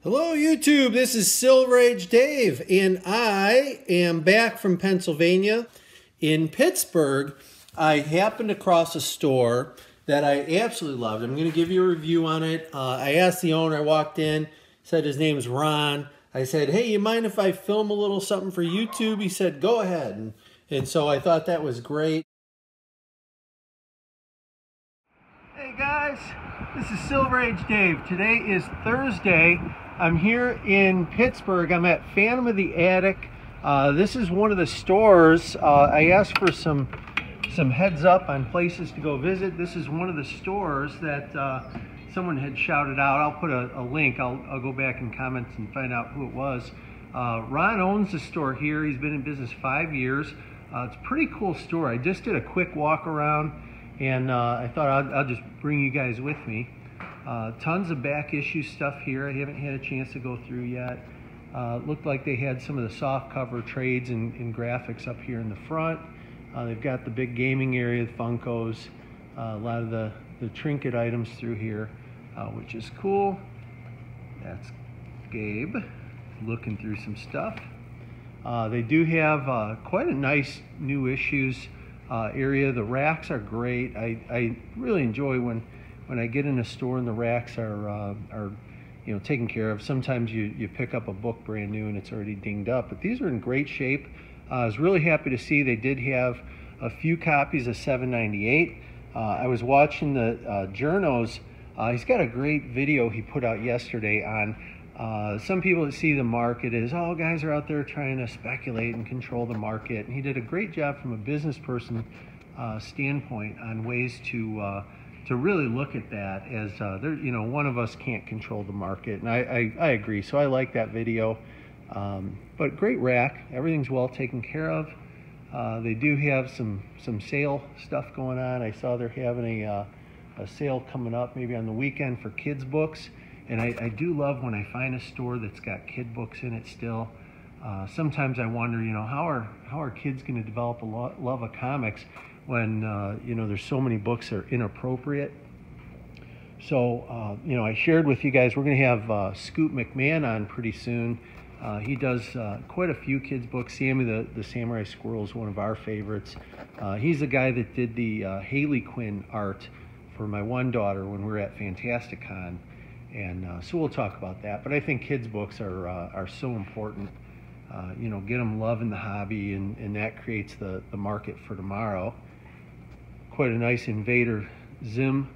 Hello YouTube, this is Silver Age Dave, and I am back from Pennsylvania. In Pittsburgh, I happened across a store that I absolutely loved. I'm going to give you a review on it. I asked the owner, I walked in, said his name's Ron. I said, hey, you mind if I film a little something for YouTube? He said, go ahead. And so I thought that was great. Hey guys, this is Silver Age Dave. Today is Thursday. I'm here in Pittsburgh. I'm at Phantom of the Attic. This is one of the stores. I asked for some heads up on places to go visit. This is one of the stores that someone had shouted out. I'll put a link. I'll go back in comments and find out who it was. Ron owns the store here. He's been in business 5 years. It's a pretty cool store. I just did a quick walk around, and I thought I'll just bring you guys with me. Tons of back issue stuff here. I haven't had a chance to go through yet. Looked like they had some of the soft cover trades and graphics up here in the front. They've got the big gaming area, the Funkos, a lot of the trinket items through here, which is cool. That's Gabe looking through some stuff. They do have quite a nice new issues area. The racks are great. I really enjoy when I get in a store and the racks are taken care of. Sometimes you pick up a book brand new and it's already dinged up, but these are in great shape. I was really happy to see they did have a few copies of 798. I was watching the journos. He's got a great video he put out yesterday on some people that see the market as, oh, guys are out there trying to speculate and control the market. And he did a great job from a business person standpoint on ways to really look at that as one of us can't control the market, and I agree. So I like that video. But great rack, everything's well taken care of. They do have some sale stuff going on. I saw they're having a sale coming up maybe on the weekend for kids books, and I do love when I find a store that's got kid books in it still. Sometimes I wonder, how are kids going to develop a love of comics when there's so many books that are inappropriate. So I shared with you guys, we're going to have Scoop McMahon on pretty soon. He does quite a few kids books. Sammy the Samurai Squirrel is one of our favorites. He's the guy that did the Harley Quinn art for my one daughter when we were at Fantasticon, and so we'll talk about that. But I think kids books are so important. Get them loving the hobby, and that creates the market for tomorrow. Quite a nice Invader Zim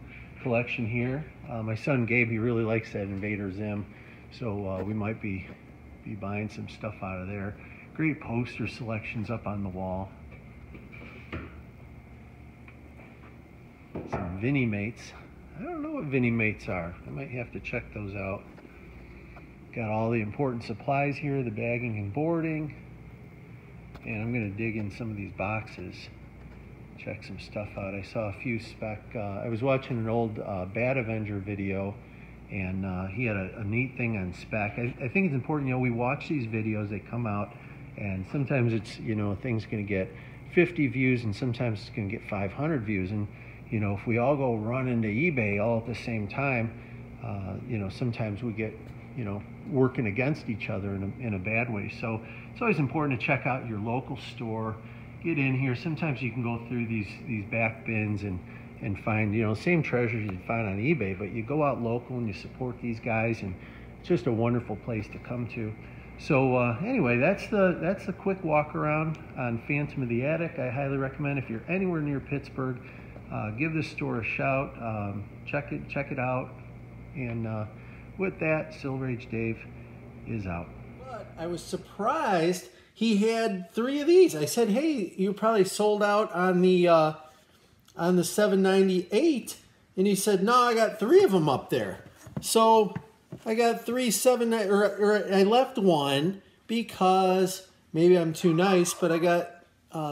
collection here. My son Gabe, he really likes that Invader Zim, so we might be buying some stuff out of there. Great poster selections up on the wall. Some Vinnie Mates. I don't know what Vinnie Mates are. I might have to check those out. Got all the important supplies here, the bagging and boarding. And I'm going to dig in some of these boxes, check some stuff out. I saw a few spec. I was watching an old Bat Avenger video, and he had a neat thing on spec. I think it's important, we watch these videos, they come out, and sometimes it's, thing's going to get 50 views, and sometimes it's going to get 500 views. And, if we all go run into eBay all at the same time, sometimes we get, working against each other in a bad way. So it's always important to check out your local store. Get in here. Sometimes you can go through these back bins and find, same treasures you'd find on eBay, but you go out local and you support these guys, and it's just a wonderful place to come to. So anyway, that's the quick walk around on Phantom of the Attic. I highly recommend, if you're anywhere near Pittsburgh, give this store a shout. Check it out. And with that, Silver Age Dave is out. But I was surprised he had 3 of these. I said, hey, you probably sold out on the 798. And he said, no, I got 3 of them up there. So I got 3 or I left one because maybe I'm too nice, but I got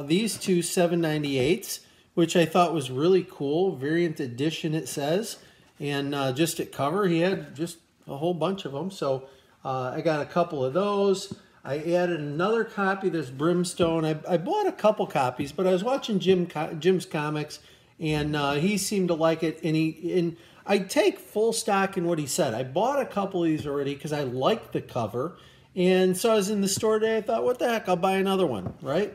these 2 798s, which I thought was really cool. Variant edition, it says. And just at cover, he had just a whole bunch of them. So I got a couple of those. I added another copy of this Brimstone. I bought a couple copies, but I was watching Jim's comics, and he seemed to like it. And I take full stock in what he said. I bought a couple of these already because I like the cover. And so I was in the store today. I thought, what the heck, I'll buy another one, right?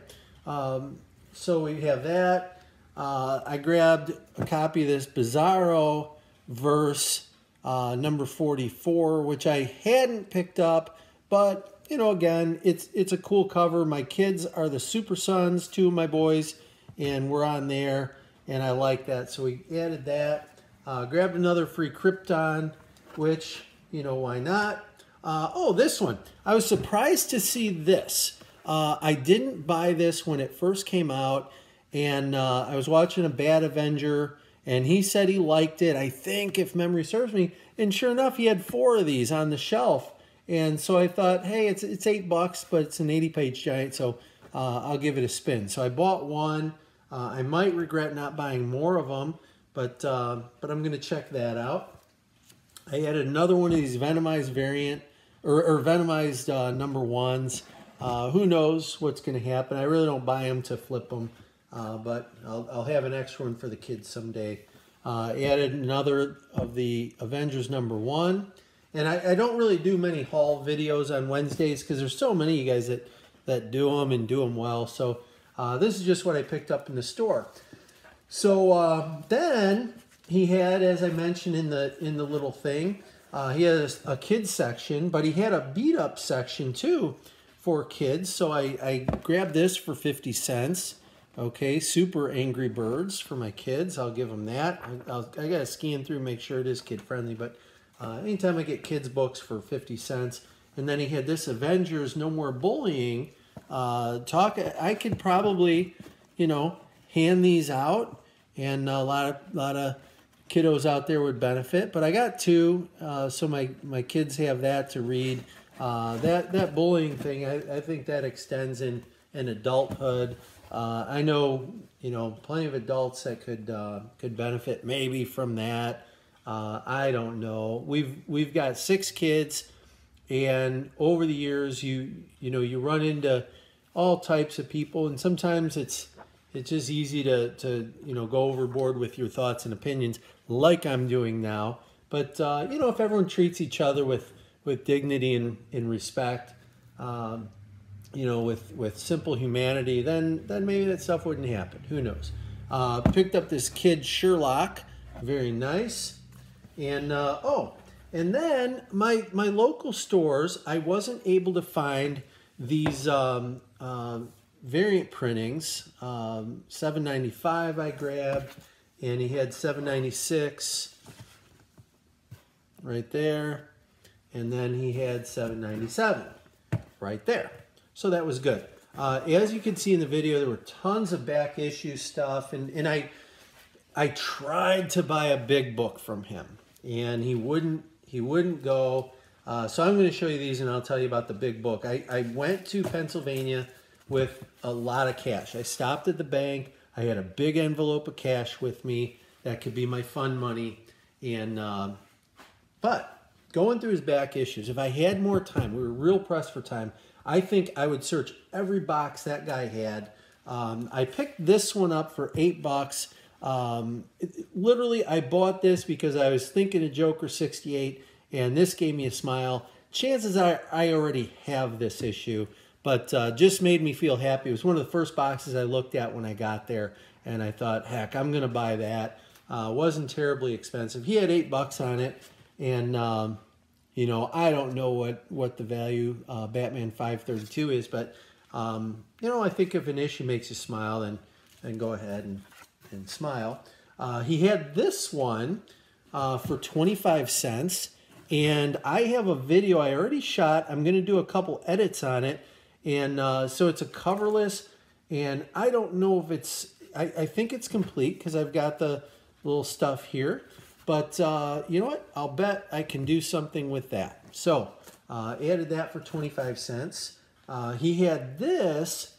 So we have that. I grabbed a copy of this Bizarro verse number 44, which I hadn't picked up. But, you know, again, it's a cool cover. My kids are the Super Sons, two of my boys, and we're on there. And I like that. So we added that. Grabbed another free Krypton, which, you know, why not? Oh, this one. I was surprised to see this. I didn't buy this when it first came out, and I was watching a Bad Avenger, and he said he liked it, I think, if memory serves me, and sure enough, he had 4 of these on the shelf, and so I thought, hey, it's $8, but it's an 80-page giant, so I'll give it a spin. So I bought one. I might regret not buying more of them, but I'm going to check that out. I added another one of these Venomized variant, or Venomized number 1s. Who knows what's going to happen. I really don't buy them to flip them, but I'll have an extra one for the kids someday. Added another of the Avengers number 1. And I don't really do many haul videos on Wednesdays because there's so many of you guys that do them and do them well. So this is just what I picked up in the store. So then he had, as I mentioned in the little thing, he had a kids section, but he had a beat up section too for kids. So I grabbed this for 50 cents. Okay, Super Angry Birds for my kids. I'll give them that. I got to scan through, make sure it is kid friendly, but anytime I get kids books for 50 cents. And then he had this Avengers No More Bullying I could probably, you know, hand these out, and a lot of kiddos out there would benefit. But I got 2, so my kids have that to read. That bullying thing, I think that extends in adulthood. I know, you know, plenty of adults that could benefit maybe from that. I don't know. We've got 6 kids, and over the years, you know, you run into all types of people, and sometimes it's just easy to you know, go overboard with your thoughts and opinions, like I'm doing now. But you know, if everyone treats each other with dignity and respect, you know, with simple humanity, then maybe that stuff wouldn't happen. Who knows? Picked up this kid Sherlock, very nice. And oh, and then my local stores, I wasn't able to find these variant printings. $7.95 I grabbed, and he had $7.96 right there, and then he had $7.97 right there. So that was good. As you can see in the video, there were tons of back issue stuff, and I tried to buy a big book from him, and he wouldn't go. So I'm going to show you these, and I'll tell you about the big book. I went to Pennsylvania with a lot of cash. I stopped at the bank. I had a big envelope of cash with me. That could be my fun money. And but going through his back issues, if I had more time, we were real pressed for time, I think I would search every box that guy had. I picked this one up for $8. Literally, I bought this because I was thinking of Joker 68, and this gave me a smile. Chances are I already have this issue, but just made me feel happy. It was one of the first boxes I looked at when I got there, and I thought, heck, I'm going to buy that. Wasn't terribly expensive. He had $8 on it, and you know, I don't know what the value Batman 532 is, but you know, I think if an issue makes you smile, then go ahead and smile. He had this one for 25 cents, and I have a video I already shot. I'm going to do a couple edits on it, and so it's a coverless, and I don't know if it's, I think it's complete because I've got the little stuff here, but you know what? I'll bet I can do something with that. So added that for 25 cents. He had this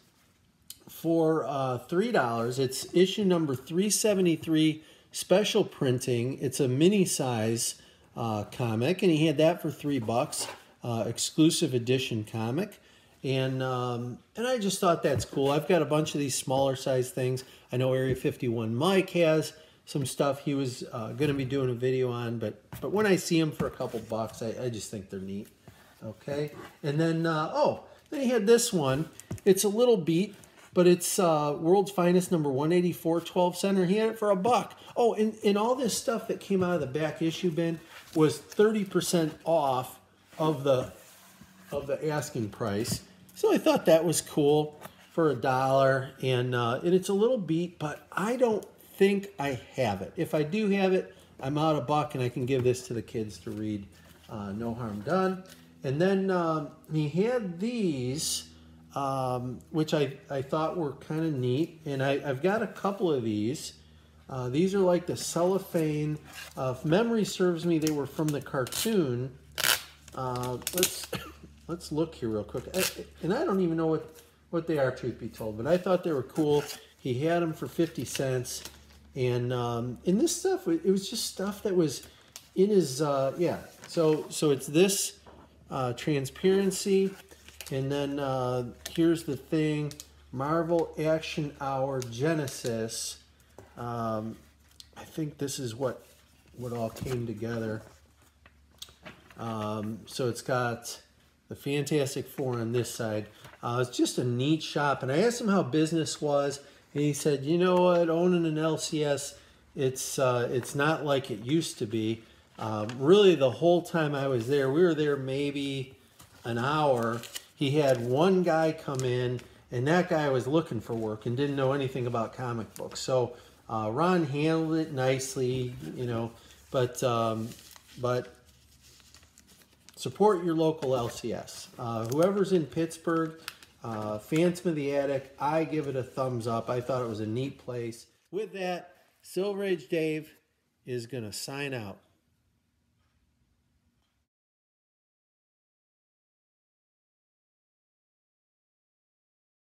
for $3. It's issue number 373, special printing. It's a mini size comic, and he had that for $3, exclusive edition comic. And I just thought that's cool. I've got a bunch of these smaller size things. I know Area 51 Mike has some stuff he was going to be doing a video on, but when I see them for a couple bucks, I just think they're neat. Okay, and then then he had this one. It's a little beat, but it's World's Finest number 184 12 center. He had it for $1. Oh, and all this stuff that came out of the back issue bin was 30% off of the asking price. So I thought that was cool for $1, and it's a little beat, but I don't think I have it. If I do have it, I'm out $1, and I can give this to the kids to read. No harm done. And then he had these, which I thought were kind of neat, and I've got a couple of these. These are like the cellophane. If memory serves me, they were from the cartoon. Let's look here real quick. And I don't even know what they are, truth be told, but I thought they were cool. He had them for 50 cents. And in this stuff, it was just stuff that was in his, yeah. So it's this transparency. And then here's the thing, Marvel Action Hour Genesis. I think this is what all came together. So it's got the Fantastic Four on this side. It's just a neat shop. And I asked him how business was, and he said, you know what, owning an LCS, it's not like it used to be. Really, the whole time I was there, we were there maybe an hour. He had one guy come in, and that guy was looking for work and didn't know anything about comic books. So Ron handled it nicely, you know, but support your local LCS. Whoever's in Pittsburgh, Phantom of the Attic, I give it a thumbs up. I thought it was a neat place. With that, Silver Age Dave is going to sign out.